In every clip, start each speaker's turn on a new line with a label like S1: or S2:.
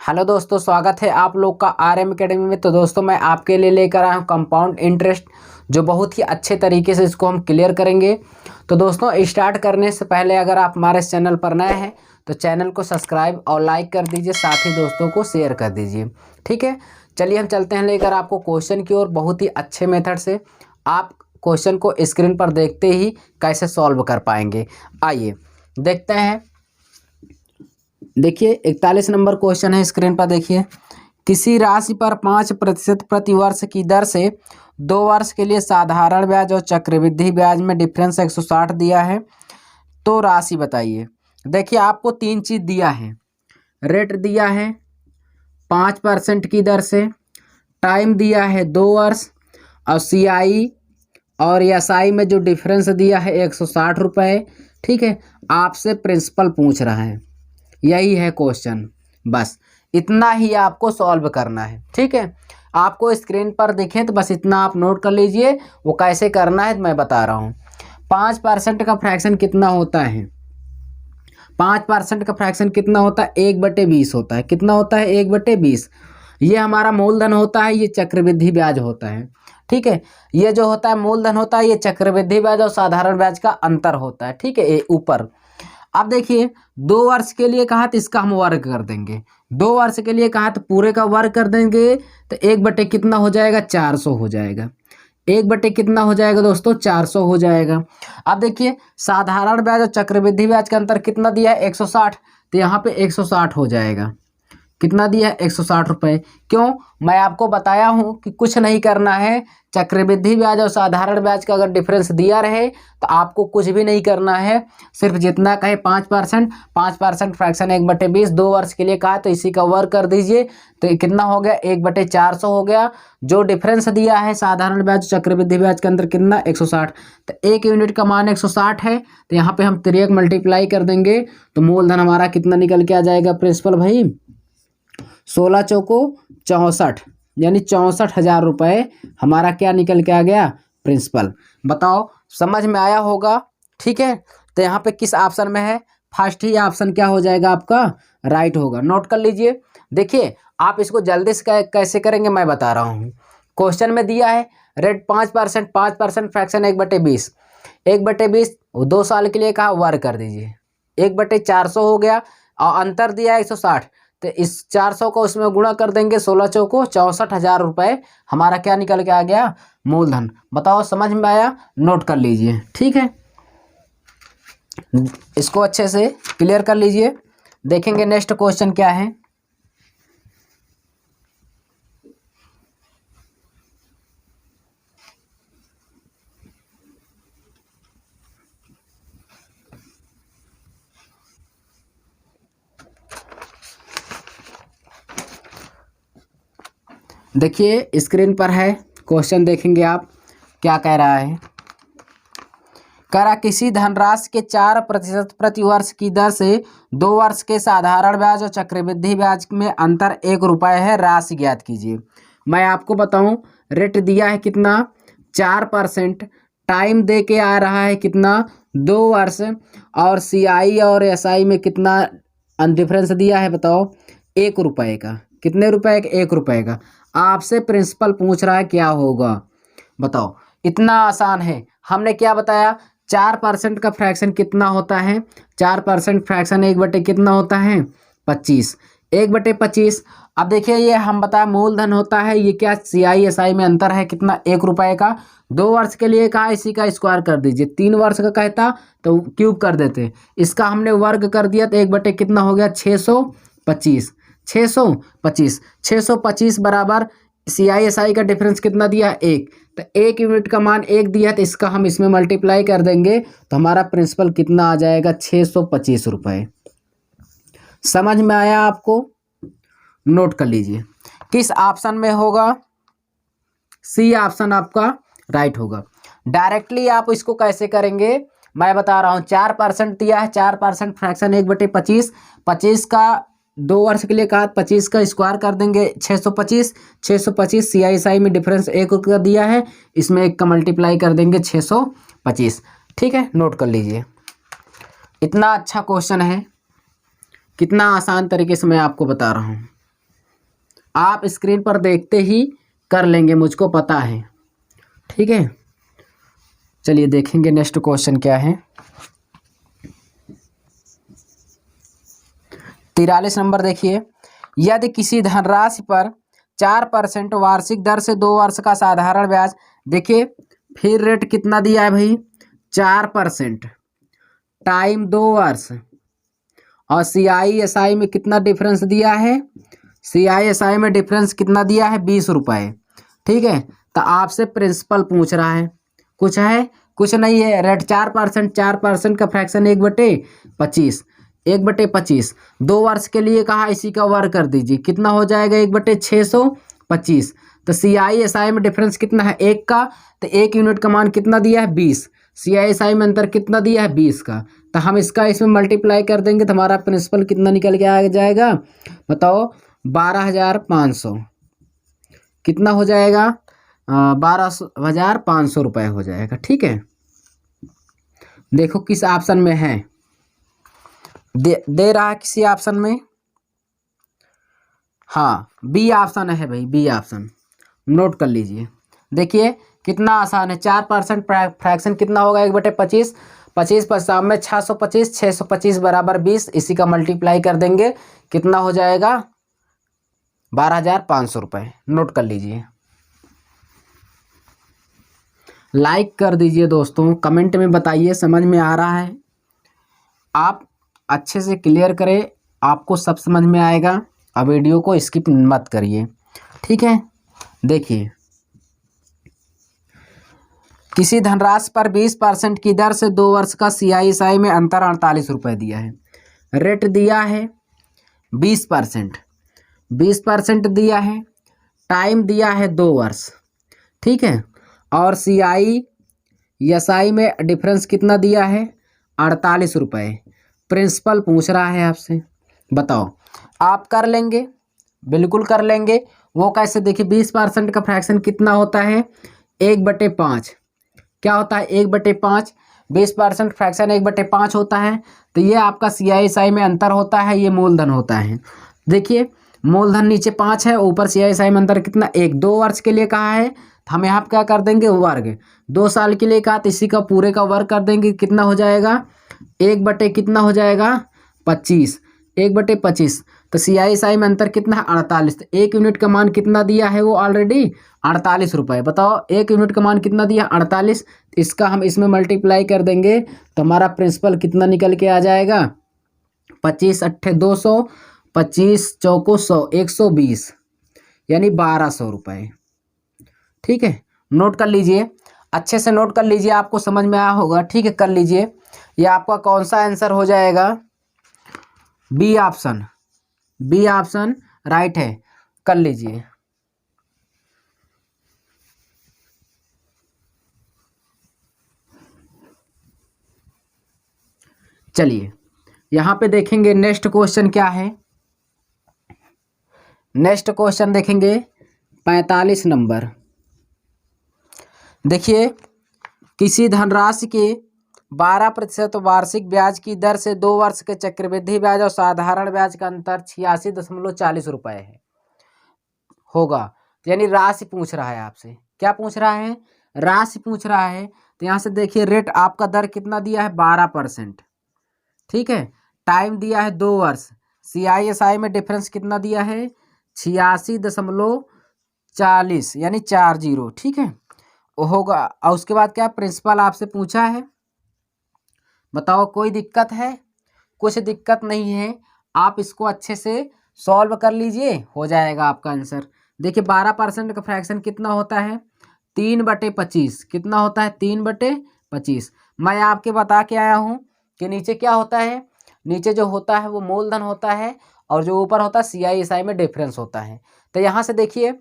S1: Hello दोस्तों, स्वागत है आप लोग का आरएम एकेडमी में। तो दोस्तों मैं आपके लिए लेकर आया हूँ कंपाउंड इंटरेस्ट, जो बहुत ही अच्छे तरीके से इसको हम क्लियर करेंगे। तो दोस्तों स्टार्ट करने से पहले अगर आप हमारे चैनल पर नए हैं तो चैनल को सब्सक्राइब और लाइक कर दीजिए, साथ ही दोस्तों को शेयर कर दीजिए। ठीक है, चलिए हम चलते हैं लेकर आपको क्वेश्चन की ओर। बहुत ही अच्छे मेथड से आप क्वेश्चन को स्क्रीन पर देखते ही कैसे सॉल्व कर पाएंगे। आइए देखते हैं। देखिए 41 नंबर क्वेश्चन है, स्क्रीन पर देखिए। किसी राशि पर 5% प्रतिवर्ष की दर से 2 वर्ष के लिए साधारण ब्याज और चक्रवृद्धि ब्याज में डिफरेंस 160 दिया है, तो राशि बताइए। देखिए आपको 3 चीज़ दिया है। रेट दिया है 5% की दर से, टाइम दिया है 2 वर्ष, और सीआई और एसआई में जो डिफरेंस दिया है 160 रुपये। ठीक है, आपसे प्रिंसिपल पूछ रहा है, यही है क्वेश्चन। बस इतना ही आपको सॉल्व करना है। ठीक है, आपको स्क्रीन पर देखें तो बस इतना आप नोट कर लीजिए। वो कैसे करना है मैं बता रहा हूँ। 5% का फ्रैक्शन कितना होता है? 5% का फ्रैक्शन कितना होता है? 1/20 होता है। कितना होता है? 1/20। ये हमारा मूलधन होता है, ये चक्रवृद्धि ब्याज होता है। ठीक है, ये जो होता है मूलधन होता है, ये चक्रवृद्धि ब्याज और साधारण ब्याज का अंतर होता है। ठीक है, ये ऊपर। अब देखिए 2 वर्ष के लिए कहा तो इसका हम वर्ग कर देंगे। 2 वर्ष के लिए कहा तो पूरे का वर्ग कर देंगे, तो 1/, कितना हो जाएगा? 400 हो जाएगा। 1/, कितना हो जाएगा दोस्तों? 400 हो जाएगा। अब देखिए साधारण ब्याज और चक्रवृद्धि ब्याज का अंतर कितना दिया है? 160, तो यहाँ पे 160 हो जाएगा। कितना दिया है? 160 रुपये। क्यों? मैं आपको बताया हूँ कि कुछ नहीं करना है। चक्रवृद्धि ब्याज और साधारण ब्याज का अगर डिफरेंस दिया रहे तो आपको कुछ भी नहीं करना है। सिर्फ जितना कहे 5% फ्रैक्शन 1/20, 2 वर्ष के लिए कहा तो इसी का वर्ग कर दीजिए, तो कितना हो गया? 1/400 हो गया। जो डिफरेंस दिया है साधारण ब्याज चक्रवृद्धि ब्याज के अंदर कितना? 160। तो 1 यूनिट का मान 160 है, तो यहाँ पे हम 3 मल्टीप्लाई कर देंगे, तो मूलधन हमारा कितना निकल के आ जाएगा प्रिंसिपल भाई? 16 चौको 64, यानी 64,000 रुपये हमारा क्या निकल के आ गया? प्रिंसिपल। बताओ समझ में आया होगा। ठीक है, तो यहाँ पे किस ऑप्शन में है? फर्स्ट ही ऑप्शन क्या हो जाएगा आपका? राइट होगा। नोट कर लीजिए। देखिए आप इसको जल्दी से कैसे करेंगे मैं बता रहा हूँ। क्वेश्चन में दिया है रेट 5% फ्रैक्शन 1/20, 1/20 2 साल के लिए कहा, वर्ग कर दीजिए। 1/400 हो गया, और अंतर दिया है 160, तो इस 400 को उसमें गुणा कर देंगे। 16 चौको 64,000 रुपये हमारा क्या निकल के आ गया? मूलधन। बताओ समझ में आया? नोट कर लीजिए। ठीक है, इसको अच्छे से क्लियर कर लीजिए। देखेंगे नेक्स्ट क्वेश्चन क्या है। देखिए स्क्रीन पर है क्वेश्चन, देखेंगे आप क्या कह रहा है। करा किसी धनराशि के 4% प्रतिवर्ष की दर से 2 वर्ष के साधारण ब्याज और चक्रवृद्धि ब्याज में अंतर 1 रुपये है, राशि ज्ञात कीजिए। मैं आपको बताऊं, रेट दिया है कितना? 4%, टाइम दे के आ रहा है कितना? 2 वर्ष, और सीआई और एसआई में कितना डिफरेंस दिया है बताओ? 1 रुपये का। कितने रुपए का? 1 रुपये का। आपसे प्रिंसिपल पूछ रहा है क्या होगा, बताओ। इतना आसान है। हमने क्या बताया? 4% का फ्रैक्शन कितना होता है? 4% फ्रैक्शन 1/, कितना होता है? 25। 1/25। अब देखिए ये हम बताया मूलधन होता है, ये क्या सीआई एसआई में अंतर है कितना? 1 रुपये का। 2 वर्ष के लिए कहा, इसी का स्क्वायर कर दीजिए। 3 वर्ष का कहता तो क्यूब कर देते, इसका हमने वर्ग कर दिया, तो 1/, कितना हो गया? 625। 625, 625 बराबर सीआई एसआई का डिफरेंस कितना दिया? 1। तो 1 यूनिट का मान 1 दिया, तो इसका हम इसमें मल्टीप्लाई कर देंगे, तो हमारा प्रिंसिपल कितना आ जाएगा? 625 रुपये। समझ में आया आपको? नोट कर लीजिए। किस ऑप्शन में होगा? सी ऑप्शन आपका राइट होगा। डायरेक्टली आप इसको कैसे करेंगे मैं बता रहा हूँ। 4% दिया है, 4% फ्रैक्शन 1/25, 25 का 2 वर्ष के लिए कहा, 25 का स्क्वायर कर देंगे। 625, 625 सीआईएसआई में डिफरेंस 1 का दिया है, इसमें 1 का मल्टीप्लाई कर देंगे, 625। ठीक है, नोट कर लीजिए। इतना अच्छा क्वेश्चन है, कितना आसान तरीके से मैं आपको बता रहा हूँ। आप स्क्रीन पर देखते ही कर लेंगे, मुझको पता है। ठीक है, चलिए देखेंगे नेक्स्ट क्वेश्चन क्या है। 43 नंबर देखिए, यदि किसी धनराशि पर 4% वार्षिक दर से 2 वर्ष का साधारण ब्याज, देखिए फिर रेट कितना दिया है भाई, 4% टाइम 2 वर्ष, और CISI में कितना डिफरेंस दिया है, CISI में डिफरेंस कितना दिया है, 20 रुपये। ठीक है, तो आपसे प्रिंसिपल पूछ रहा है, कुछ है कुछ नहीं है, रेट 4%, 4% का फ्रैक्शन 1/25, 1/25 2 वर्ष के लिए कहा, इसी का वर्ग कर दीजिए, कितना हो जाएगा 1/625। तो CISI में डिफरेंस कितना है, 1 का, तो 1 यूनिट का मान कितना दिया है, 20। CISI में अंतर कितना दिया है, 20 का, तो हम इसका इसमें मल्टीप्लाई कर देंगे तो हमारा प्रिंसिपल कितना निकल के आ जाएगा, बताओ 12,500, कितना हो जाएगा, 12,500 रुपये हो जाएगा। ठीक है, देखो किस ऑप्शन में है, दे रहा है किसी ऑप्शन में, हाँ बी ऑप्शन है भाई, बी ऑप्शन नोट कर लीजिए। देखिए कितना आसान है, 4% फ्रैक्शन कितना होगा, 1/25, 25 पर में 625, 625 बराबर 20, इसी का मल्टीप्लाई कर देंगे, कितना हो जाएगा 12,500 रुपये, नोट कर लीजिए। लाइक कर दीजिए दोस्तों, कमेंट में बताइए समझ में आ रहा है, आप अच्छे से क्लियर करें, आपको सब समझ में आएगा, अब वीडियो को स्किप मत करिए। ठीक है, देखिए किसी धनराशि पर 20% की दर से 2 वर्ष का CISI में अंतर 48 रुपये दिया है, रेट दिया है 20%, 20% दिया है, टाइम दिया है 2 वर्ष। ठीक है, और CISI में डिफरेंस कितना दिया है, 48 रुपये। प्रिंसिपल पूछ रहा है आपसे, बताओ आप कर लेंगे, बिल्कुल कर लेंगे। वो कैसे, देखिए 20% का फ्रैक्शन कितना होता है, 1/5, क्या होता है 1/5, 20% फ्रैक्शन 1/5 होता है, तो ये आपका CISI में अंतर होता है, ये मूलधन होता है। देखिए मूलधन नीचे 5 है, ऊपर CISI में अंतर कितना, 1, 2 वर्ष के लिए कहा है, तो हम यहाँ पर क्या कर देंगे, वर्ग, 2 साल के लिए कहा तो इसी का पूरे का वर्ग कर देंगे, कितना हो जाएगा, 1/ कितना हो जाएगा 25, 1/25, तो CISI में अंतर कितना है 48, तो 1 यूनिट का मान कितना दिया है वो ऑलरेडी 48 रुपये। बताओ 1 यूनिट का मान कितना दिया 48, इसका हम इसमें मल्टीप्लाई कर देंगे तो हमारा प्रिंसिपल कितना निकल के आ जाएगा, 25 अट्ठे 200, 25 चौको 100, 120, यानी 1200 रुपये। ठीक है, नोट कर लीजिए, अच्छे से नोट कर लीजिए, आपको समझ में आया होगा। ठीक है, कर लीजिए, ये आपका कौन सा आंसर हो जाएगा, B option, B option right है, कर लीजिए। चलिए यहाँ पे देखेंगे नेक्स्ट क्वेश्चन क्या है, नेक्स्ट क्वेश्चन देखेंगे 45 नंबर। देखिए किसी धनराशि के 12% वार्षिक ब्याज की दर से 2 वर्ष के चक्रवृद्धि ब्याज और साधारण ब्याज का अंतर 86.40 रुपये है होगा, यानी राशि पूछ रहा है आपसे, क्या पूछ रहा है, राशि पूछ रहा है। तो यहाँ से देखिए रेट आपका दर कितना दिया है 12%। ठीक है, टाइम दिया है 2 वर्ष, CISI में डिफरेंस कितना दिया है 86.40, यानी 40। ठीक है, होगा, और उसके बाद क्या प्रिंसिपल आपसे पूछा है, बताओ कोई दिक्कत है, कुछ दिक्कत नहीं है, आप इसको अच्छे से सॉल्व कर लीजिए, हो जाएगा आपका आंसर। देखिए 12% का फ्रैक्शन कितना होता है 3/25, कितना होता है 3/25। मैं आपके बता के आया हूँ कि नीचे क्या होता है, नीचे जो होता है वो मूलधन होता है, और जो ऊपर होता है CISI में डिफरेंस होता है। तो यहाँ से देखिए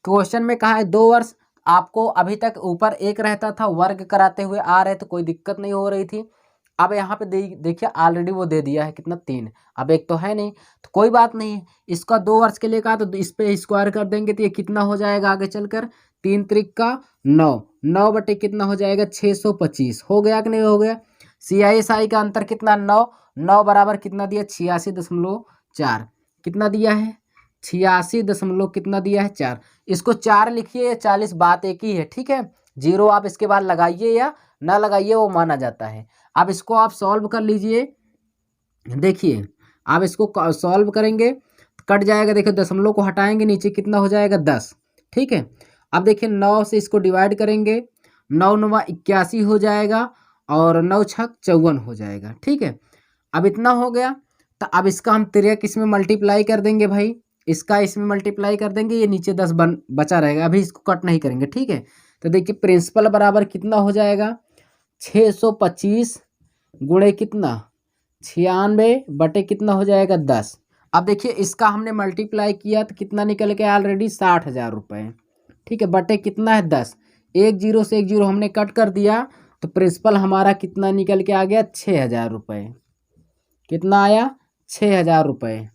S1: क्वेश्चन में कहा है 2 वर्ष, आपको अभी तक ऊपर 1 रहता था, वर्ग कराते हुए आ रहे तो कोई दिक्कत नहीं हो रही थी। अब यहाँ पे देखिए ऑलरेडी वो दे दिया है कितना 3, अब 1 तो है नहीं, तो कोई बात नहीं है, इसका 2 वर्ष के लिए कहा तो इस पे स्क्वायर कर देंगे तो ये कितना हो जाएगा आगे चलकर, 3 त्रिक का 9, 9 कितना हो जाएगा 625, हो गया कि नहीं हो गया। CISI का अंतर कितना 9, 9 बराबर कितना दिया 86.4, कितना दिया है 86 दशमलव कितना दिया है 4। इसको 4 लिखिए या 40 बात एक ही है, ठीक है। जीरो आप इसके बाद लगाइए या ना लगाइए वो माना जाता है। अब इसको आप सॉल्व कर लीजिए। देखिए आप इसको सॉल्व करेंगे कट जाएगा, देखिए दशमलव को हटाएंगे नीचे कितना हो जाएगा 10, ठीक है। अब देखिए 9 से इसको डिवाइड करेंगे, 9 9 81 हो जाएगा और 9 6 54 हो जाएगा, ठीक है। अब इतना हो गया तो अब इसका हम 3 इसमें मल्टीप्लाई कर देंगे भाई, इसका इसमें मल्टीप्लाई कर देंगे, ये नीचे 10 बचा रहेगा, अभी इसको कट नहीं करेंगे, ठीक है। तो देखिए प्रिंसिपल बराबर कितना हो जाएगा 625 गुणे कितना 96 बटे कितना हो जाएगा 10। अब देखिए इसका हमने मल्टीप्लाई किया तो कितना निकल के ऑलरेडी 60,000 रुपये, ठीक है। बटे कितना है 10, एक जीरो से एक जीरो हमने कट कर दिया तो प्रिंसिपल हमारा कितना निकल के आ गया 6,000 रुपये। कितना आया 6,000 रुपये,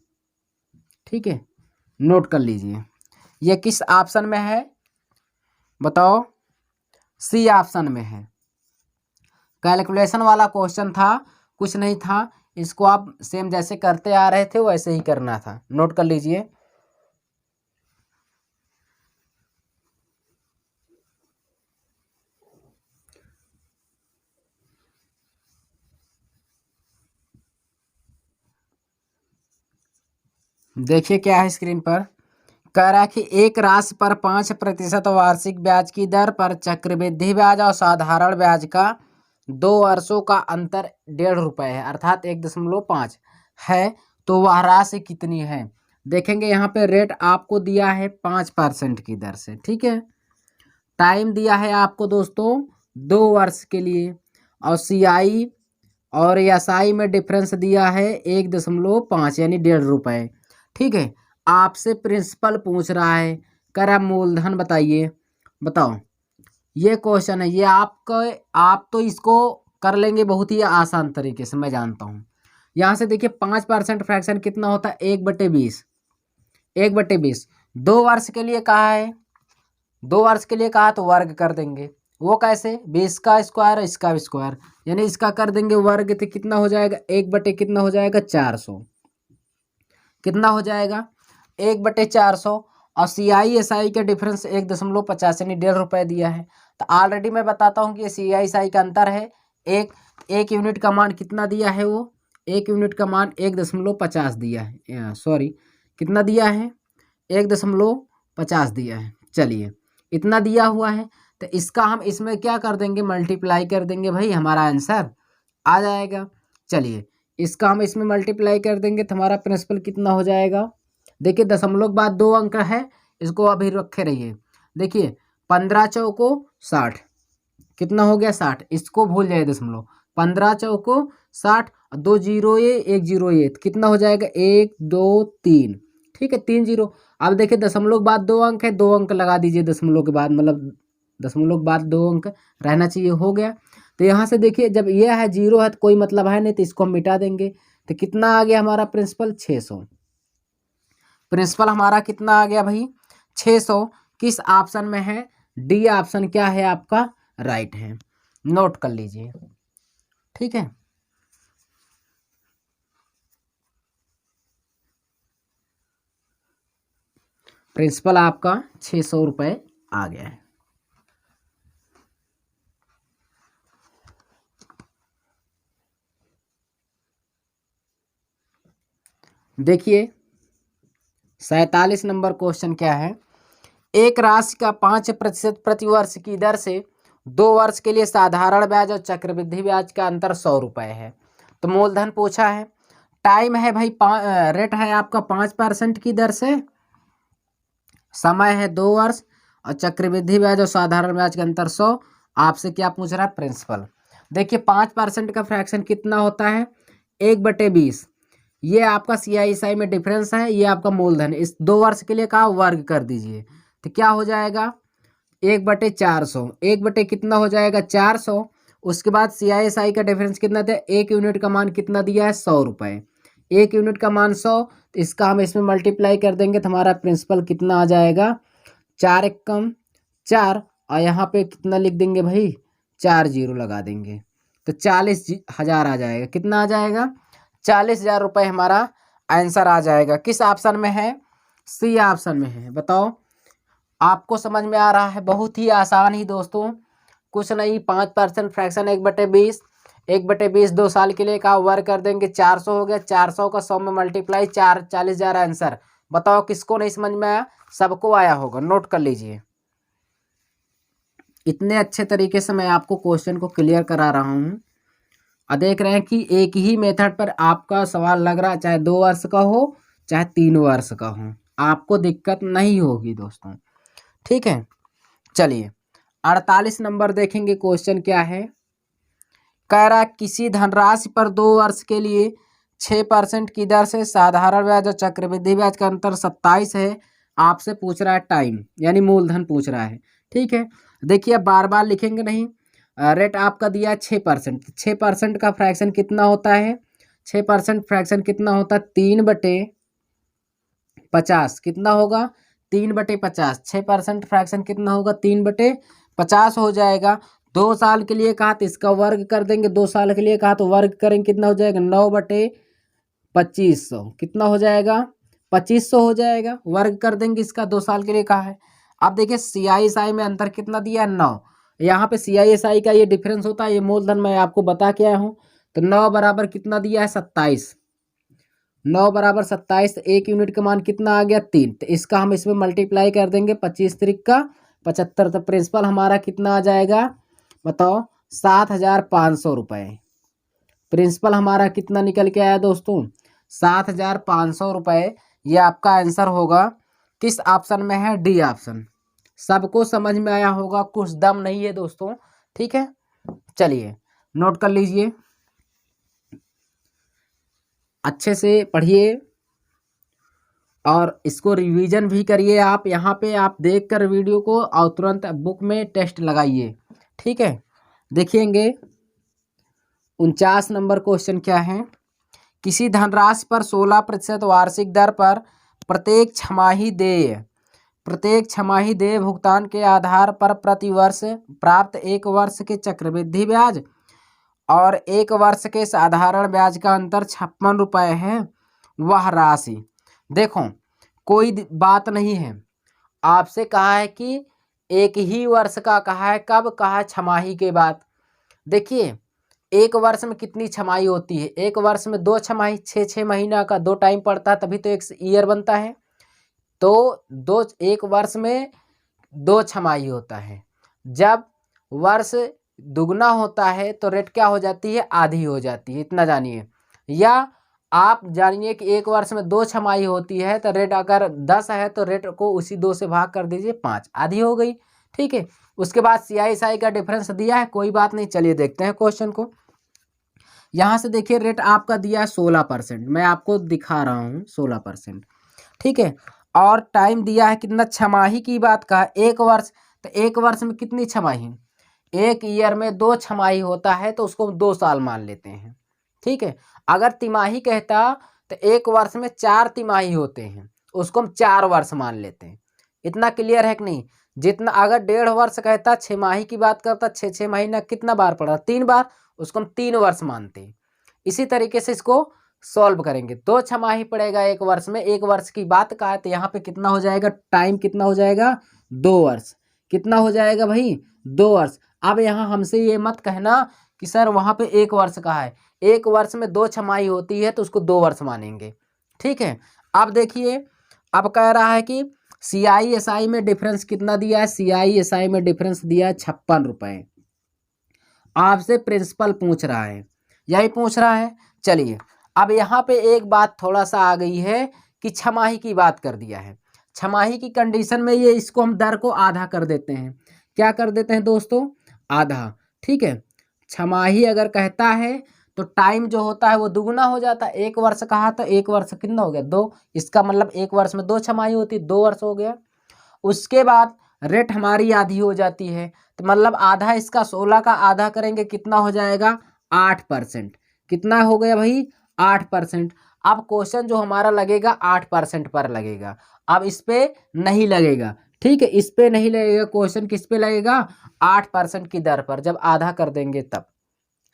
S1: ठीक है। नोट कर लीजिए। ये किस ऑप्शन में है बताओ? सी ऑप्शन में है। कैलकुलेशन वाला क्वेश्चन था, कुछ नहीं था, इसको आप सेम जैसे करते आ रहे थे वैसे ही करना था। नोट कर लीजिए। देखिए क्या है स्क्रीन पर, कह रहा है कि एक राशि पर 5% वार्षिक ब्याज की दर पर चक्रवृद्धि ब्याज और साधारण ब्याज का 2 वर्षों का अंतर 1.5 रुपये है, अर्थात 1.5 है, तो वह राशि कितनी है? देखेंगे यहाँ पे रेट आपको दिया है 5% की दर से, ठीक है। टाइम दिया है आपको दोस्तों 2 वर्ष के लिए, और CI और SI में डिफरेंस दिया है 1.5 यानी 1.5 रुपये, ठीक है। आपसे प्रिंसिपल पूछ रहा है, कह रहा मूलधन बताइए, बताओ। ये क्वेश्चन है, ये आप तो इसको कर लेंगे बहुत ही आसान तरीके से, मैं जानता हूँ। यहाँ से देखिए 5% फ्रैक्शन कितना होता है 1/20, 1/20। 2 वर्ष के लिए कहा है, 2 वर्ष के लिए कहा तो वर्ग कर देंगे। वो कैसे? 20 का स्क्वायर इसका स्क्वायर, यानी इसका कर देंगे वर्ग, तो कितना हो जाएगा 1 कितना हो जाएगा 400, कितना हो जाएगा 1/400। और CI SI का डिफरेंस 1.50 यानी 1.5 रुपये दिया है। तो ऑलरेडी मैं बताता हूँ कि CI SI का अंतर है, एक यूनिट का मान कितना दिया है, वो 1 यूनिट का मान 1.50 दिया है, सॉरी कितना दिया है 1.50 दिया है। चलिए इतना दिया हुआ है तो इसका हम इसमें क्या कर देंगे मल्टीप्लाई कर देंगे भाई, हमारा आंसर आ जाएगा। चलिए इसका हम इसमें मल्टीप्लाई कर देंगे तो हमारा प्रिंसिपल कितना हो जाएगा, देखिए दशमलव के बाद 2 अंक है, इसको अभी रखे रहिए। देखिए 15 चौको 60, कितना हो गया 60, इसको भूल जाए दशमलव, 15 चौको 60, 2 जीरो ये 1 जीरो ये, तो कितना हो जाएगा 1 2 3, ठीक है 3 जीरो। अब देखिए दशमलव के बाद 2 अंक है, 2 अंक लगा दीजिए दशमलव के बाद, मतलब दशमलव के बाद 2 अंक रहना चाहिए, हो गया। तो यहाँ से देखिए जब ये है 0 है तो कोई मतलब है नहीं, तो इसको हम मिटा देंगे। तो कितना आ गया हमारा प्रिंसिपल 600। प्रिंसिपल हमारा कितना आ गया भाई 600। किस ऑप्शन में है? डी ऑप्शन क्या है आपका राइट है। नोट कर लीजिए, ठीक है। प्रिंसिपल आपका 600 रुपये आ गया है। देखिए 47 नंबर क्वेश्चन क्या है, एक राशि का 5% प्रतिवर्ष की दर से 2 वर्ष के लिए साधारण ब्याज और चक्रवृद्धि ब्याज का अंतर 100 रुपये है। तो मूलधन पूछा है, टाइम है भाई रेट है आपका 5% की दर से, समय है 2 वर्ष, और चक्रवृद्धि ब्याज और साधारण ब्याज का अंतर 100। आपसे क्या पूछ रहा है प्रिंसिपल? देखिए 5% का फ्रैक्शन कितना होता है 1/20, ये आपका CI SI में डिफरेंस है, ये आपका मूलधन। इस 2 वर्ष के लिए कहा वर्ग कर दीजिए, तो क्या हो जाएगा 1/400, 1 कितना हो जाएगा 400। उसके बाद CI SI का डिफरेंस कितना था, 1 यूनिट का मान कितना दिया है 100 रुपये, 1 यूनिट का मान 100, तो इसका हम इसमें मल्टीप्लाई कर देंगे तो हमारा प्रिंसिपल कितना आ जाएगा 4 एकम 4, और यहाँ पे कितना लिख देंगे भाई 4 जीरो लगा देंगे, तो 40,000 आ जाएगा। कितना आ जाएगा 40,000 रुपये हमारा आंसर आ जाएगा। किस ऑप्शन में है? सी ऑप्शन में है। बताओ, आपको समझ में आ रहा है? बहुत ही आसान ही दोस्तों, कुछ नहीं। 5% फ्रैक्शन 1/20, 1/20 2 साल के लिए का वर्ग कर देंगे, 400 हो गया। 400 का 100 में मल्टीप्लाई, 40,000 आंसर। बताओ किसको नहीं समझ में आया? सबको आया होगा, नोट कर लीजिए। इतने अच्छे तरीके से मैं आपको क्वेश्चन को क्लियर करा रहा हूँ। और देख रहे हैं कि एक ही मेथड पर आपका सवाल लग रहा है, चाहे 2 वर्ष का हो चाहे 3 वर्ष का हो, आपको दिक्कत नहीं होगी दोस्तों। ठीक है, चलिए 48 नंबर देखेंगे। क्वेश्चन क्या है? कह रहा किसी धनराशि पर 2 वर्ष के लिए 6% की दर से साधारण ब्याज और चक्रवृद्धि ब्याज का अंतर 27 है। आपसे पूछ रहा है टाइम, यानी मूलधन पूछ रहा है। ठीक है, देखिए बार बार लिखेंगे नहीं। रेट आपका दिया है 6%। 6% का फ्रैक्शन कितना होता है? 6% फ्रैक्शन कितना होता है? 3/50 कितना होगा? 3/50। 6% फ्रैक्शन कितना होगा? 3/50 हो जाएगा। 2 साल के लिए कहा तो इसका वर्ग कर देंगे, 2 साल के लिए कहा तो वर्ग करेंगे, कितना हो जाएगा? 9/2500 कितना हो जाएगा? 2500 हो जाएगा। वर्ग कर देंगे इसका, 2 साल के लिए कहा है। अब देखिए CISI में अंतर कितना दिया है? 9। यहाँ पे CISI का ये डिफरेंस होता है, ये मूलधन मैं आपको बता के आया हूँ। तो 9 बराबर कितना दिया है? 27। 9 बराबर 27। 1 यूनिट का मान कितना आ गया? 3। तो इसका हम इसमें मल्टीप्लाई कर देंगे, 25 त्रिक का 75। तो प्रिंसिपल हमारा कितना आ जाएगा? बताओ, 7,500 रुपये। प्रिंसिपल हमारा कितना निकल के आया दोस्तों? 7,500 रुपये। ये आपका आंसर होगा। किस ऑप्शन में है? D option. सबको समझ में आया होगा, कुछ दम नहीं है दोस्तों। ठीक है, चलिए नोट कर लीजिए, अच्छे से पढ़िए और इसको रिवीजन भी करिए। आप यहाँ पे आप देख कर वीडियो को और तुरंत बुक में टेस्ट लगाइए। ठीक है, देखिएंगे 49 नंबर क्वेश्चन क्या है? किसी धनराशि पर 16% वार्षिक दर पर प्रत्येक छमाही देय भुगतान के आधार पर प्रतिवर्ष प्राप्त 1 वर्ष के चक्रवृद्धि ब्याज और 1 वर्ष के साधारण ब्याज का अंतर 56 रुपये है। वह राशि, देखो कोई बात नहीं है, आपसे कहा है कि 1 ही वर्ष का कहा है। कब कहा है? छमाही के बाद। देखिए 1 वर्ष में कितनी छमाही होती है? 1 वर्ष में 2 छमाही, 6 महीना का 2 टाइम पड़ता है, तभी तो 1 ईयर बनता है। तो 1 वर्ष में 2 छमाही होता है। जब वर्ष दुगना होता है तो रेट क्या हो जाती है? आधी हो जाती है, इतना जानिए। या आप जानिए कि 1 वर्ष में 2 छमाही होती है तो रेट अगर 10 है तो रेट को उसी 2 से भाग कर दीजिए, 5, आधी हो गई। ठीक है, उसके बाद CISI का डिफरेंस दिया है, कोई बात नहीं। चलिए देखते हैं क्वेश्चन को। यहाँ से देखिए रेट आपका दिया है 16%, मैं आपको दिखा रहा हूँ 16%। ठीक है, और टाइम दिया है कितना? छमाही की बात कहा, 1 वर्ष। तो 1 वर्ष में कितनी छमाही? 1 ईयर में 2 छमाही होता है, तो उसको 2 साल मान लेते हैं। ठीक है, अगर तिमाही कहता तो 1 वर्ष में 4 तिमाही होते हैं, उसको हम 4 वर्ष मान लेते हैं। इतना क्लियर है कि नहीं? जितना अगर 1.5 वर्ष कहता, 6 माही की बात करता, 6 महीना कितना बार पड़ा? 3 बार, उसको हम 3 वर्ष मानते हैं। इसी तरीके से इसको सॉल्व करेंगे। 2 छमाही पड़ेगा 1 वर्ष में, 1 वर्ष की बात का है तो यहाँ पे कितना हो जाएगा? टाइम कितना हो जाएगा? 2 वर्ष। कितना हो जाएगा भाई? 2 वर्ष। अब यहाँ हमसे ये मत कहना कि सर वहाँ पे 1 वर्ष का है। 1 वर्ष में 2 छमाही होती है तो उसको 2 वर्ष मानेंगे। ठीक है, अब देखिए, अब कह रहा है कि CISI में डिफरेंस कितना दिया है? CISI में डिफरेंस दिया है 56 रुपये। आपसे प्रिंसिपल पूछ रहा है, यही पूछ रहा है। चलिए अब यहाँ पे एक बात थोड़ा सा आ गई है कि छमाही की बात कर दिया है। छमाही की कंडीशन में ये इसको हम दर को आधा कर देते हैं। क्या कर देते हैं दोस्तों? आधा। ठीक है, छमाही अगर कहता है तो टाइम जो होता है वो दुगुना हो जाता है। 1 वर्ष कहा तो 1 वर्ष कितना हो गया? 2। इसका मतलब 1 वर्ष में 2 छमाही होती, 2 वर्ष हो गया। उसके बाद रेट हमारी आधी हो जाती है, तो मतलब आधा, इसका 16 का आधा करेंगे कितना हो जाएगा? 8%। कितना हो गया भाई? 8%। अब क्वेश्चन जो हमारा लगेगा 8% पर लगेगा, अब इस पे नहीं लगेगा। ठीक है, इस पे नहीं लगेगा, क्वेश्चन किस पे लगेगा? 8% की दर पर, जब आधा कर देंगे तब।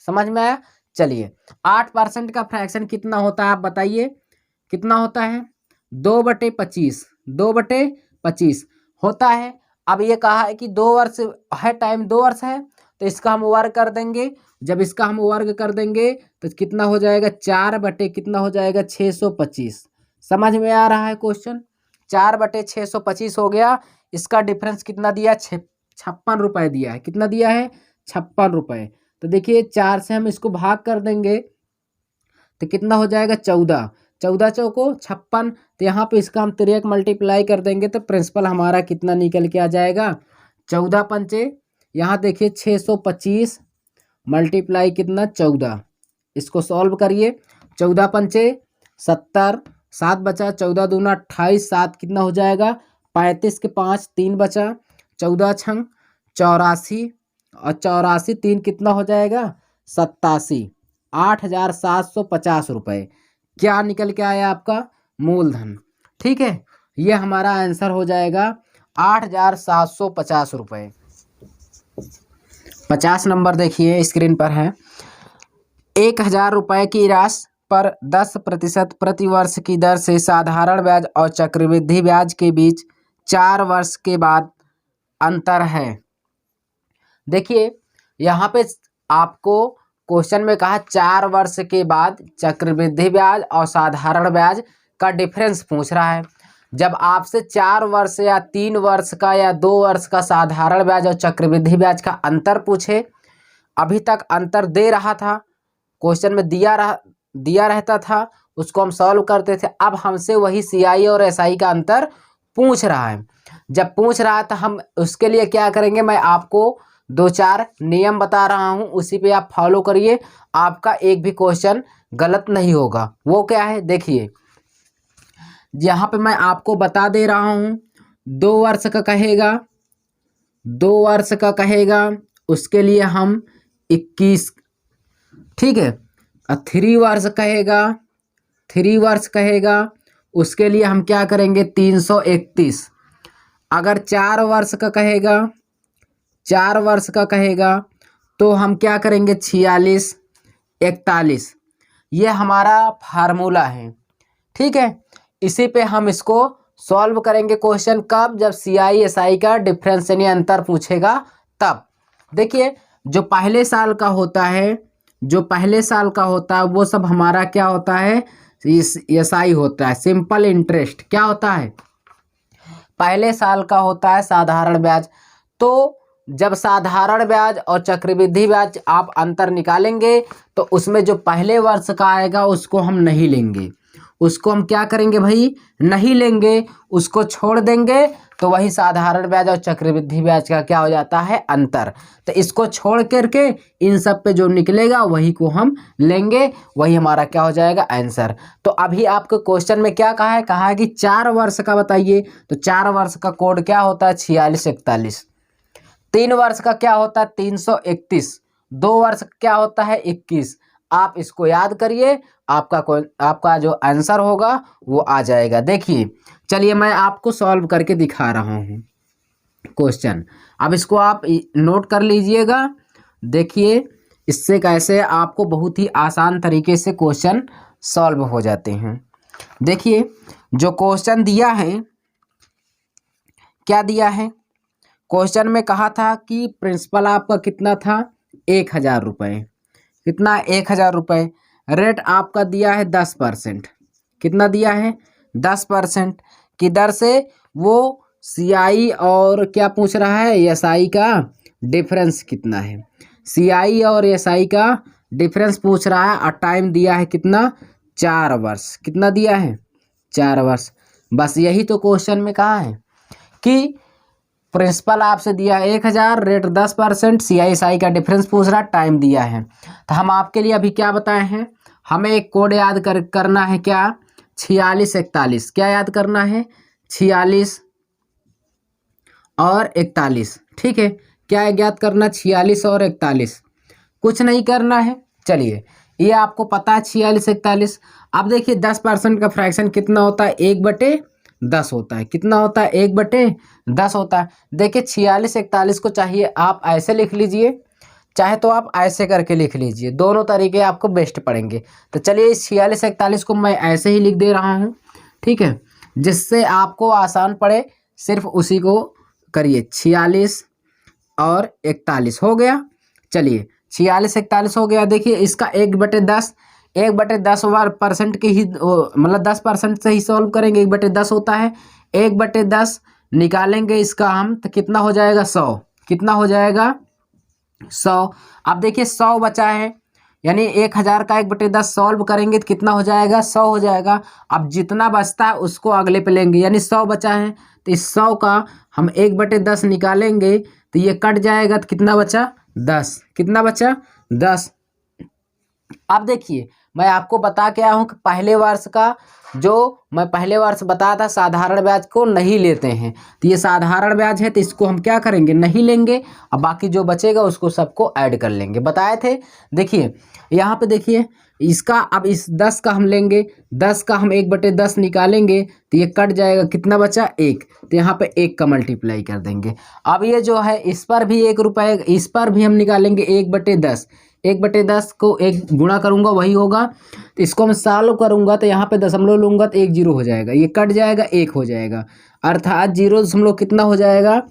S1: समझ में आया? चलिए 8% का फ्रैक्शन कितना होता है आप बताइए? कितना होता है? 2/25। 2/25 होता है। अब ये कहा है कि 2 वर्ष है, टाइम 2 वर्ष है, तो इसका हम वर्ग कर देंगे। जब इसका हम वर्ग कर देंगे तो कितना हो जाएगा, 4 कितना हो जाएगा, 625। समझ में आ रहा है क्वेश्चन? 4/625 हो गया। इसका डिफरेंस कितना दिया, 56 रुपये दिया है। कितना दिया है, 56 रुपये। तो देखिए 4 से हम इसको भाग कर देंगे तो कितना हो जाएगा, 14। 14 चौको 56। तो यहाँ पे इसका हम 3 मल्टीप्लाई कर देंगे तो प्रिंसिपल हमारा कितना निकल के आ जाएगा, 14 पंचे, यहाँ देखिए 625 मल्टीप्लाई कितना, 14। इसको सॉल्व करिए। 14 पंचे 70, 7 बचा, 14 दूना 28, 7 कितना हो जाएगा, 35 के 5 3 बचा, 14 छंग 84, और 84 3 कितना हो जाएगा, 87। 8,750 रुपये क्या निकल के आया आपका, मूलधन। ठीक है, ये हमारा आंसर हो जाएगा 8,750 रुपये। 50 नंबर देखिए स्क्रीन पर है। 1,000 रुपये की राशि पर 10% प्रतिवर्ष की दर से साधारण ब्याज और चक्रवृद्धि ब्याज के बीच 4 वर्ष के बाद अंतर है। देखिए यहाँ पे आपको क्वेश्चन में कहा 4 वर्ष के बाद चक्रवृद्धि ब्याज और साधारण ब्याज का डिफरेंस पूछ रहा है। जब आपसे 4 वर्ष या 3 वर्ष का या 2 वर्ष का साधारण ब्याज और चक्रवृद्धि ब्याज का अंतर पूछे, अभी तक अंतर दे रहा था, क्वेश्चन में दिया रहता था, उसको हम सॉल्व करते थे। अब हमसे वही CI और SI का अंतर पूछ रहा है। जब पूछ रहा था हम उसके लिए क्या करेंगे, मैं आपको 2-4 नियम बता रहा हूँ, उसी पे आप फॉलो करिए, आपका एक भी क्वेश्चन गलत नहीं होगा। वो क्या है देखिए, यहाँ पे मैं आपको बता दे रहा हूँ। 2 वर्ष का कहेगा, 2 वर्ष का कहेगा, उसके लिए हम 21, ठीक है। 3 वर्ष कहेगा, 3 वर्ष कहेगा, उसके लिए हम क्या करेंगे, 331। अगर 4 वर्ष का कहेगा, 4 वर्ष का कहेगा तो हम क्या करेंगे, 46, 41। ये हमारा फार्मूला है, ठीक है। इसी पे हम इसको सॉल्व करेंगे क्वेश्चन, कब, जब CI SI का डिफरेंस यानी अंतर पूछेगा तब। देखिए जो पहले साल का होता है, जो पहले साल का होता है वो सब हमारा क्या होता है, SI होता है, सिंपल इंटरेस्ट। क्या होता है, पहले साल का होता है साधारण ब्याज। तो जब साधारण ब्याज और चक्रवृद्धि ब्याज आप अंतर निकालेंगे तो उसमें जो पहले वर्ष का आएगा उसको हम नहीं लेंगे, उसको हम क्या करेंगे भाई, नहीं लेंगे, उसको छोड़ देंगे। तो वही साधारण ब्याज और चक्रवृद्धि ब्याज का क्या हो जाता है, अंतर। तो इसको छोड़ करके इन सब पे जो निकलेगा वही को हम लेंगे, वही हमारा क्या हो जाएगा, आंसर। तो अभी आपको क्वेश्चन में क्या कहा है कि 4 वर्ष का बताइए, तो 4 वर्ष का कोड क्या होता है, 4641। 3 वर्ष का क्या होता है, 331। 2 वर्ष का क्या होता है, 21। आप इसको याद करिए, आपका जो आंसर होगा वो आ जाएगा। देखिए चलिए मैं आपको सॉल्व करके दिखा रहा हूँ क्वेश्चन, अब इसको आप नोट कर लीजिएगा। देखिए इससे कैसे आपको बहुत ही आसान तरीके से क्वेश्चन सॉल्व हो जाते हैं। देखिए जो क्वेश्चन दिया है, क्या दिया है, क्वेश्चन में कहा था कि प्रिंसिपल आपका कितना था, 1,000 रुपये। कितना, 1,000 रुपये। रेट आपका दिया है 10%। कितना दिया है, 10% की दर से वो CI और क्या पूछ रहा है, SI का डिफरेंस कितना है। CI और SI का डिफरेंस पूछ रहा है और टाइम दिया है कितना, 4 वर्ष। कितना दिया है, 4 वर्ष। बस यही तो क्वेश्चन में कहा है कि प्रिंसिपल आपसे दिया है 1,000, रेट 10%, CI SI का डिफरेंस पूछ रहा है, टाइम दिया है। तो हम आपके लिए अभी क्या बताए हैं, हमें एक कोड याद करना है, क्या, 4641। क्या याद करना है, 46 और 41, ठीक है। क्या याद करना, 46 और 41, कुछ नहीं करना है। चलिए ये आपको पता है 4641। अब देखिए 10% का फ्रैक्शन कितना होता है, 1/10 होता है। कितना होता है, 1/10 होता है। देखिए 4641 को चाहिए आप ऐसे लिख लीजिए, चाहे तो आप ऐसे करके लिख लीजिए, दोनों तरीके आपको बेस्ट पड़ेंगे। तो चलिए इस 4641 को मैं ऐसे ही लिख दे रहा हूँ, ठीक है। जिससे आपको आसान पड़े सिर्फ उसी को करिए। 46 और 41 हो गया। चलिए 46 41 हो गया। देखिए इसका 1/10, 1/10% की ही मतलब 10% से ही सॉल्व करेंगे। 1/10 होता है, 1/10 निकालेंगे इसका हम तो कितना हो जाएगा 100। कितना हो जाएगा 100। अब देखिए 100 बचा है, यानी 1000 का 1/10 सॉल्व करेंगे तो कितना हो जाएगा 100 हो जाएगा। अब जितना बचता है उसको अगले पे लेंगे, यानी 100 बचा है तो इस 100 का हम 1/10 निकालेंगे तो ये कट जाएगा तो कितना बचा 10। कितना बचा 10। अब देखिए मैं आपको बता के आया हूँ कि पहले वर्ष का जो मैं पहले वर्ष बताया था साधारण ब्याज को नहीं लेते हैं, तो ये साधारण ब्याज है तो इसको हम क्या करेंगे नहीं लेंगे। अब बाकी जो बचेगा उसको सबको ऐड कर लेंगे, बताए थे। देखिए यहाँ पे देखिए इसका अब इस 10 का हम लेंगे, 10 का हम 1/10 निकालेंगे तो ये कट जाएगा, कितना बचा 1, तो यहाँ पे 1 का मल्टीप्लाई कर देंगे। अब ये जो है इस पर भी 1 रुपये, इस पर भी हम निकालेंगे 1/10, 1/10 को 1 गुणा करूंगा वही होगा, तो इसको मैं सॉल्व करूंगा तो यहाँ पे दशमलव लूंगा तो 1 0 हो जाएगा, ये कट जाएगा 1 हो जाएगा, अर्थात 0 दशमलव कितना हो जाएगा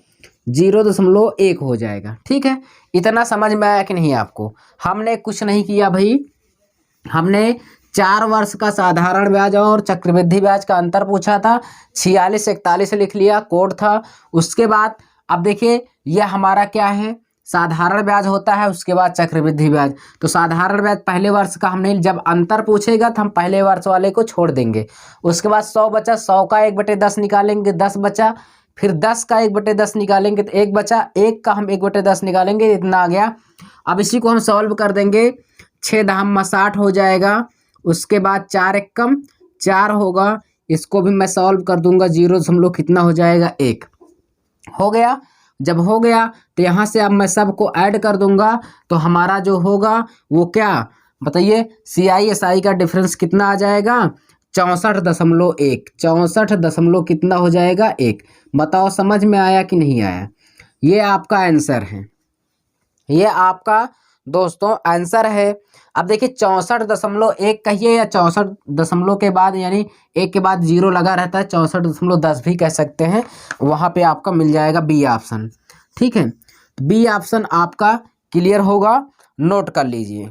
S1: 0.1 हो जाएगा। ठीक है, इतना समझ में आया कि नहीं आपको। हमने कुछ नहीं किया भाई, हमने 4 वर्ष का साधारण ब्याज और चक्रवृद्धि ब्याज का अंतर पूछा था, 46 41 लिख लिया, कोड था। उसके बाद अब देखिए यह हमारा क्या है साधारण ब्याज होता है, उसके बाद चक्रवृद्धि ब्याज। तो साधारण ब्याज पहले वर्ष का हमने, जब अंतर पूछेगा तो हम पहले वर्ष वाले को छोड़ देंगे। उसके बाद 100 बचा, 100 का 1/10 निकालेंगे, 10 बचा, फिर 10 का 1/10 निकालेंगे तो 1 बचा, 1 का हम 1/10 निकालेंगे, इतना आ गया। अब इसी को हम सॉल्व कर देंगे, 6 दाम 60 हो जाएगा। उसके बाद 4 एकम 4 होगा, इसको भी मैं सॉल्व कर दूंगा, 0 दशमलव कितना हो जाएगा 1 हो गया। जब हो गया तो यहाँ से अब मैं सबको ऐड कर दूंगा, तो हमारा जो होगा वो क्या बताइए, CI/SI का डिफरेंस कितना आ जाएगा 64.1, 64 कितना हो जाएगा 1। बताओ समझ में आया कि नहीं आया। ये आपका आंसर है, ये आपका दोस्तों आंसर है। अब देखिए 64.1 कहिए या 64 के बाद यानी 1 के बाद 0 लगा रहता है, 64.10 भी कह सकते हैं, वहाँ पे आपका मिल जाएगा बी ऑप्शन। ठीक है, बी ऑप्शन आपका क्लियर होगा, नोट कर लीजिए,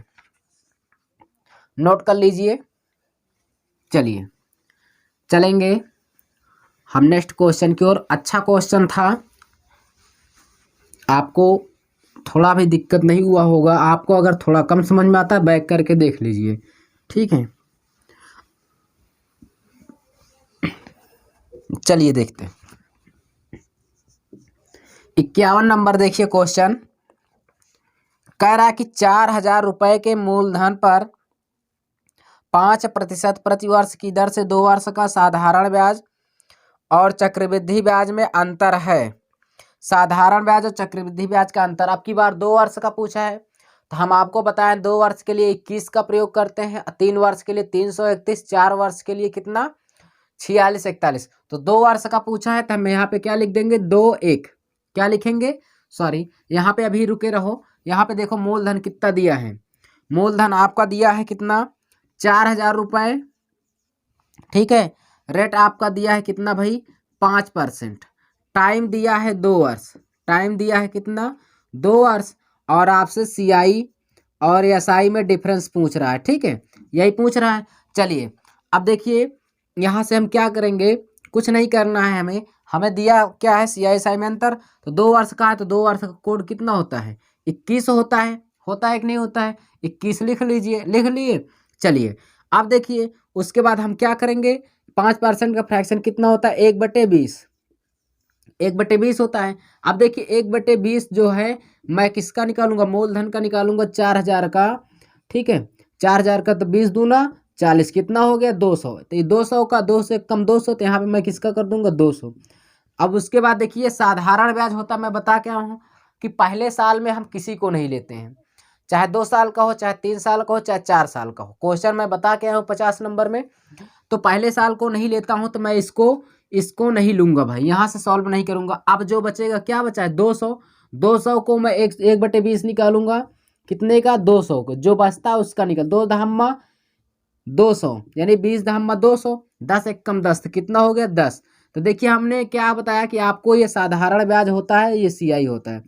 S1: नोट कर लीजिए। चलिए चलेंगे हम नेक्स्ट क्वेश्चन की ओर। अच्छा क्वेश्चन था, आपको थोड़ा भी दिक्कत नहीं हुआ होगा। आपको अगर थोड़ा कम समझ में आता है बैक करके देख लीजिए, ठीक है। चलिए देखते हैं 51 नंबर। देखिए क्वेश्चन कह रहा है कि 4000 रुपये के मूलधन पर 5% प्रतिवर्ष की दर से 2 वर्ष का साधारण ब्याज और चक्रवृद्धि ब्याज में अंतर है। साधारण ब्याज और चक्रवृद्धि ब्याज का अंतर, अब की बार 2 वर्ष का पूछा है, तो हम आपको बताएं 2 वर्ष के लिए 21 का प्रयोग करते हैं, 3 वर्ष के लिए 331, 4 वर्ष के लिए कितना 46 41। तो 2 वर्ष का पूछा है तो हम यहाँ पे क्या लिख देंगे 2 1, क्या लिखेंगे सॉरी यहाँ पे अभी रुके रहो। यहाँ पे देखो मूलधन कितना दिया है, मूलधन आपका दिया है कितना 4000 रुपये, ठीक है। रेट आपका दिया है कितना भाई 5%, टाइम दिया है 2 वर्ष, टाइम दिया है कितना 2 वर्ष, और आपसे CI और SI में डिफरेंस पूछ रहा है, ठीक है, यही पूछ रहा है। चलिए अब देखिए यहाँ से हम क्या करेंगे, कुछ नहीं करना है, हमें दिया क्या है CI/SI में अंतर, तो 2 वर्ष का है तो 2 वर्ष का कोड कितना होता है 21 होता है कि नहीं होता है 21 लिख लीजिए, लिख लिए। चलिए अब देखिए उसके बाद हम क्या करेंगे, 5% का फ्रैक्शन कितना होता है 1/20, 1/20 होता है। अब देखिए 1/20 जो है मैं किसका निकालूंगा मूलधन का निकालूंगा 4000 का, ठीक है, 4000 का तो 20 दूना 40 कितना हो गया 200, तो ये 200 का 2 से कम 200, तो यहाँ पे मैं किसका कर दूंगा 200। अब उसके बाद देखिए साधारण ब्याज होता, मैं बता क्या हूँ कि पहले साल में हम किसी को नहीं लेते हैं, चाहे 2 साल का हो, चाहे 3 साल का हो, चाहे 4 साल का हो। क्वेश्चन मैं बता के आया हूँ 50 नंबर में, तो पहले साल को नहीं लेता हूँ तो मैं इसको नहीं लूंगा भाई, यहाँ से सॉल्व नहीं करूंगा। अब जो बचेगा क्या बचा है 200, 200 को मैं 1/20 निकालूंगा, कितने का 200 को, जो बचता है उसका निकाल, 2 धामा 200 यानी 20 धामा 200, 10 एक कम 10 तो कितना हो गया 10। तो देखिए हमने क्या बताया कि आपको ये साधारण ब्याज होता है, ये सीआई होता है।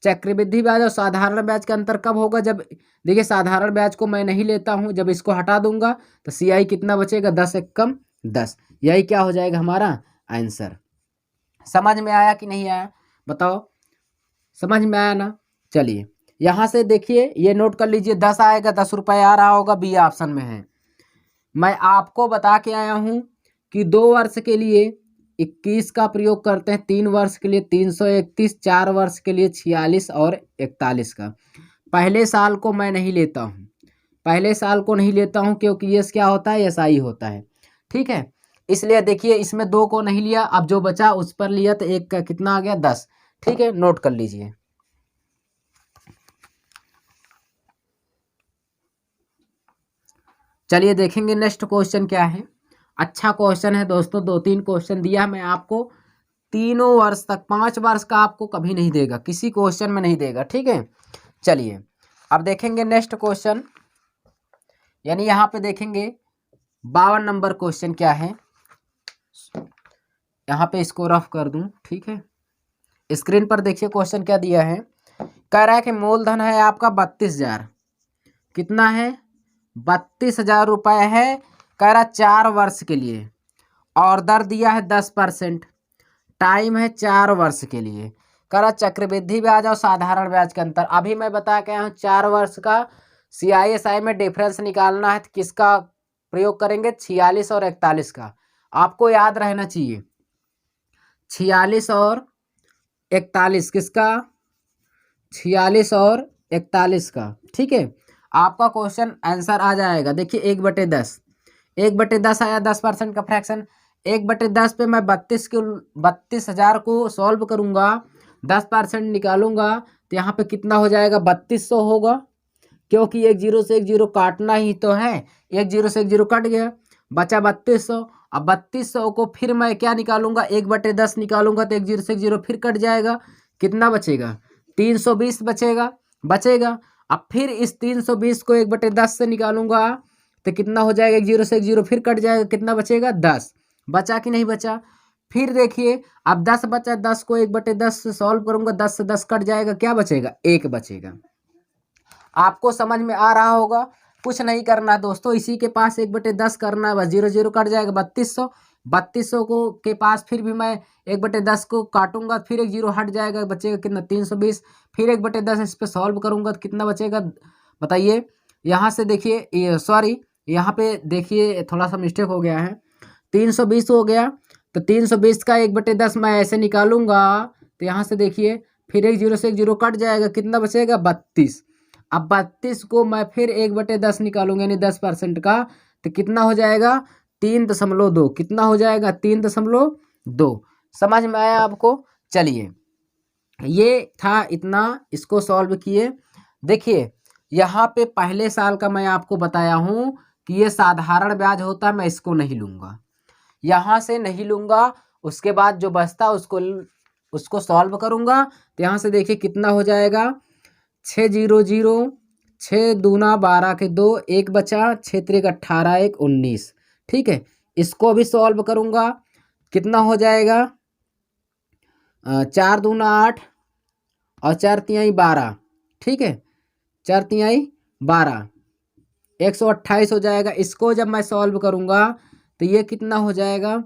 S1: चक्रवृद्धि ब्याज और साधारण ब्याज का अंतर कब होगा, जब देखिए साधारण ब्याज को मैं नहीं लेता हूँ, जब इसको हटा दूंगा तो सीआई कितना बचेगा 10 एक कम 10। यही क्या हो जाएगा हमारा आंसर। समझ में आया कि नहीं आया बताओ, समझ में आया ना। चलिए यहाँ से देखिए ये नोट कर लीजिए, 10 आएगा, 10 रुपये आ रहा होगा, बी ऑप्शन में है। मैं आपको बता के आया हूँ कि 2 वर्ष के लिए 21 का प्रयोग करते हैं, 3 वर्ष के लिए 331, 4 वर्ष के लिए 46 और 41 का। पहले साल को मैं नहीं लेता हूँ, पहले साल को नहीं लेता हूँ क्योंकि ये क्या होता है, एसआई होता है। ठीक है, इसलिए देखिए इसमें 2 को नहीं लिया, अब जो बचा उस पर लिया तो एक का कितना आ गया 10। ठीक है, नोट कर लीजिए। चलिए देखेंगे नेक्स्ट क्वेश्चन क्या है। अच्छा क्वेश्चन है दोस्तों, 2-3 क्वेश्चन दिया मैं आपको, तीनों वर्ष तक, 5 वर्ष का आपको कभी नहीं देगा, किसी क्वेश्चन में नहीं देगा। ठीक है, चलिए अब देखेंगे नेक्स्ट क्वेश्चन, यानी यहाँ पे देखेंगे 52 नंबर क्वेश्चन क्या है। यहाँ पे इसको रफ कर दूं, ठीक है। स्क्रीन पर देखिए क्वेश्चन क्या दिया है। कह रहा है कि मूलधन है आपका 32,000, कितना है 32,000 रुपये है। कह रहा 4 वर्ष के लिए, और दर दिया है 10%, टाइम है 4 वर्ष के लिए। कह रहा चक्रवृद्धि ब्याज और साधारण ब्याज के अंतर। अभी मैं बता के आया हूँ 4 वर्ष का CISI में डिफरेंस निकालना है तो किसका प्रयोग करेंगे, 46 और 41 का। आपको याद रहना चाहिए 46 और 41 किसका, 46 और 41 का। ठीक है, आपका क्वेश्चन आंसर आ जाएगा। देखिए 1/10, 1/10 आया, 10% का फ्रैक्शन। 1/10 पे मैं 32,000 को सॉल्व करूंगा, 10% निकालूंगा तो यहाँ पे कितना हो जाएगा 3200 होगा, क्योंकि एक जीरो से एक जीरो काटना ही तो है। एक जीरो से एक जीरो कट गया, बचा 3200। अब 3200 को फिर मैं क्या निकालूंगा, 1/10 निकालूंगा तो एक जीरो से एक जीरो फिर कट जाएगा, कितना बचेगा 320 बचेगा। अब फिर इस 320 को 1/10 से निकालूंगा तो कितना हो जाएगा, एक जीरो से एक जीरो फिर कट जाएगा, कितना बचेगा 10। बचा कि नहीं बचा, फिर देखिए अब 10 बचा, 10 को 1/10 से सॉल्व करूंगा, 10 से 10 कट जाएगा, क्या बचेगा 1 बचेगा। आपको समझ में आ रहा होगा, कुछ नहीं करना दोस्तों, इसी के पास 1/10 करना है, बस 0 कट जाएगा 3200 को के पास फिर भी मैं 1/10 को काटूंगा, फिर एक जीरो हट जाएगा, बचेगा कितना 320। फिर 1/10 इस पर सॉल्व करूंगा तो कितना बचेगा बताइए। यहाँ से देखिए सॉरी, यहाँ पे देखिए थोड़ा सा मिस्टेक हो गया है, 320 हो गया तो 320 का 1/10 मैं ऐसे निकालूंगा तो यहाँ से देखिए फिर एक जीरो से एक जीरो कट जाएगा, कितना बचेगा 32। अब 32 को मैं फिर 1/10 निकालूंगा यानी 10% का, तो कितना हो जाएगा 3.2, कितना हो जाएगा 3.2। समझ में आया आपको। चलिए ये था इतना, इसको सॉल्व किए। देखिए यहाँ पे पहले साल का मैं आपको बताया हूँ कि ये साधारण ब्याज होता है, मैं इसको नहीं लूँगा, यहाँ से नहीं लूँगा। उसके बाद जो बचता उसको सॉल्व करूँगा तो यहाँ से देखिए कितना हो जाएगा 600, 6 दूना 12 के 2, 1 बचा, 6 त्रिक 18, 1 19। ठीक है, इसको भी सॉल्व करूँगा, कितना हो जाएगा 4 दूना 8 और 4 तिहाई 12। ठीक है, 4 तिहाई 12, 128 हो जाएगा। इसको जब मैं सॉल्व करूँगा तो ये कितना हो जाएगा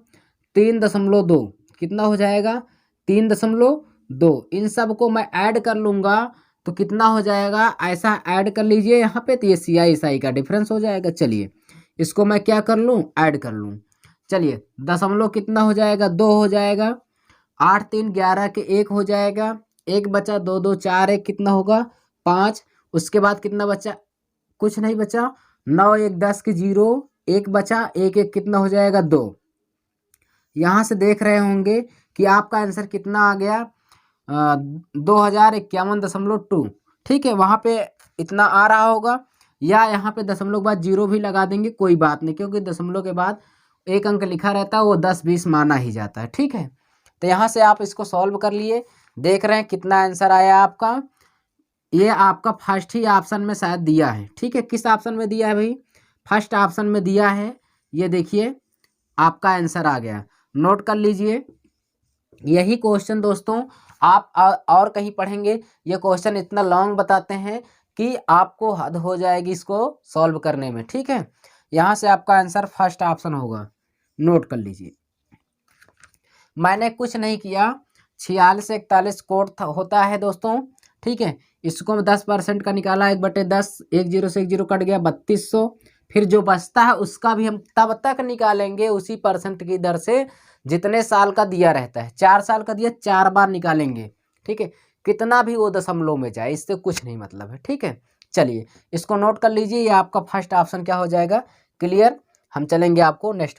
S1: 3.2, कितना हो जाएगा 3.2। इन सब को मैं ऐड कर लूँगा तो कितना हो जाएगा, ऐसा ऐड कर लीजिए यहाँ पे, तो ये CISI का डिफरेंस हो जाएगा। चलिए इसको मैं क्या कर लूँ, ऐड कर लूँ। चलिए दशमलव कितना हो जाएगा 2 हो जाएगा, 8 3 11 के 1 हो जाएगा, 1 बचा, 2 2 4 1 कितना होगा 5। उसके बाद कितना बचा, कुछ नहीं बचा, 9 1 10 के 0, 1 बचा, 1 1 कितना हो जाएगा 2। यहाँ से देख रहे होंगे कि आपका आंसर कितना आ गया 2051.2। ठीक है, वहाँ पे इतना आ रहा होगा, या यहाँ पे दशमलव के बाद 0 भी लगा देंगे, कोई बात नहीं, क्योंकि दशमलव के बाद 1 अंक लिखा रहता है, वो 10-20 माना ही जाता है। ठीक है, तो यहाँ से आप इसको सॉल्व कर लिए, देख रहे हैं कितना आंसर आया आपका। ये आपका फर्स्ट ही ऑप्शन में शायद दिया है। ठीक है, किस ऑप्शन में दिया है भाई, फर्स्ट ऑप्शन में दिया है, ये देखिए आपका आंसर आ गया। नोट कर लीजिए। यही क्वेश्चन दोस्तों आप और कहीं पढ़ेंगे, ये क्वेश्चन इतना लॉन्ग बताते हैं कि आपको हद हो जाएगी इसको सॉल्व करने में। ठीक है, यहाँ से आपका आंसर फर्स्ट ऑप्शन होगा। नोट कर लीजिए। मैंने कुछ नहीं किया, 46 से 41 कोड होता है दोस्तों। ठीक है, इसको 10% का निकाला, 1/10, 1 0 से 1 0 कट गया, 3200। फिर जो बचता है उसका भी हम तब तक निकालेंगे उसी परसेंट की दर से जितने साल का दिया रहता है। 4 साल का दिया, 4 बार निकालेंगे। ठीक है, कितना भी वो दशमलव में जाए, इससे कुछ नहीं मतलब है। ठीक है, चलिए इसको नोट कर लीजिए। ये आपका फर्स्ट ऑप्शन क्या हो जाएगा, क्लियर। हम चलेंगे आपको नेक्स्ट